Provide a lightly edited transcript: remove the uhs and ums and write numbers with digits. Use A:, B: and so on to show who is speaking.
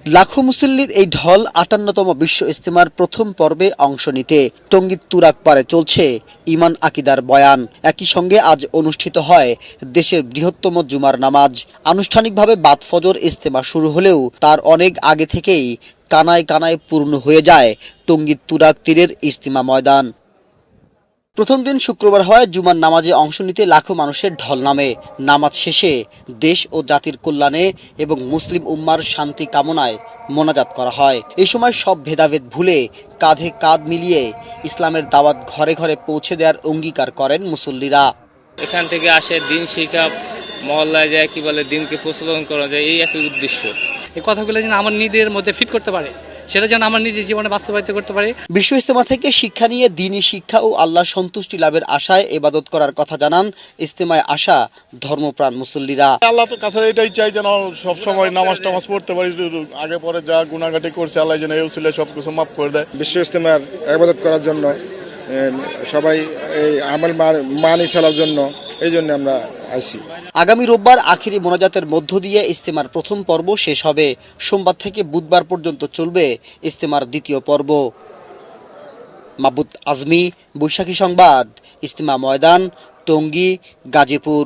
A: লাখো মুসল্লির এই ঢল ৫৮তম বিশ্ব ইজতেমার প্রথম পর্বে অংশ নিতে টঙ্গীর তুরাগ পাড়ে চলছে ঈমান আকিদার বয়ান। একই সঙ্গে আজ অনুষ্ঠিত হয় দেশের বৃহত্তম জুমার নামাজ। আনুষ্ঠানিকভাবে বাদ ফজর ইজতেমা শুরু হলেও তার অনেক আগে থেকেই কানায় কানায় পূর্ণ হয়ে যায় টঙ্গীর তুরাগ তীরের ইজতেমা ময়দান। প্রথম দিন শুক্রবার হয় জুমার নামাজে অংশ নিতে লাখো মানুষের ঢল নামে। নামাজ শেষে দেশ ও জাতির কল্যাণে এবং মুসলিম উম্মার শান্তি কামনায় মোনাজাত করা হয়। এই সময় সব ভেদাভেদ ভুলে কাঁধে কাঁধ মিলিয়ে ইসলামের দাওয়াত ঘরে ঘরে পৌঁছে দেওয়ার অঙ্গীকার করেন মুসল্লিরা।
B: এখান থেকে আসে দিন শিক্ষা, মহল্লায় যায় কি বলে দিনকে প্রচলন করা যায়, এই একই উদ্দেশ্য।
C: এই কথাগুলো যেন আমার নিজের মধ্যে ফিট করতে পারে, সেটা যেন আমার নিজের জীবনে বাস্তবায়িত করতে পারে।
A: বিশ্ব ইজতেমা থেকে শিক্ষা নিয়ে দ্বীনি শিক্ষা ও আল্লাহ সন্তুষ্টি লাভের আশায় ইবাদত করার কথা জানান ইজতেমায় আসা ধর্মপ্রাণ মুসল্লিরা।
D: আল্লাহ তো কাছে এটাই চাই যেন সব সময় নামাজ টামাজ পড়তে পারি, আগে পরে যা গুনাহগাটি করছে আল্লাহ যেন এই উসিলায় সবকিছু মাফ করে দেয়।
E: বিশ্ব ইজতেমার ইবাদত করার জন্য সবাই এই আমল মানি চলার জন্য এই জন্য আমরা আইছি।
A: আগামী রোববার আখিরি মোনাজাতের মধ্য দিয়ে ইজতেমার প্রথম পর্ব শেষ হবে। সোমবার থেকে বুধবার পর্যন্ত চলবে ইজতেমার দ্বিতীয় পর্ব। মাহবুব আজমি, বৈশাখী সংবাদ, ইজতেমা ময়দান, টঙ্গী, গাজীপুর।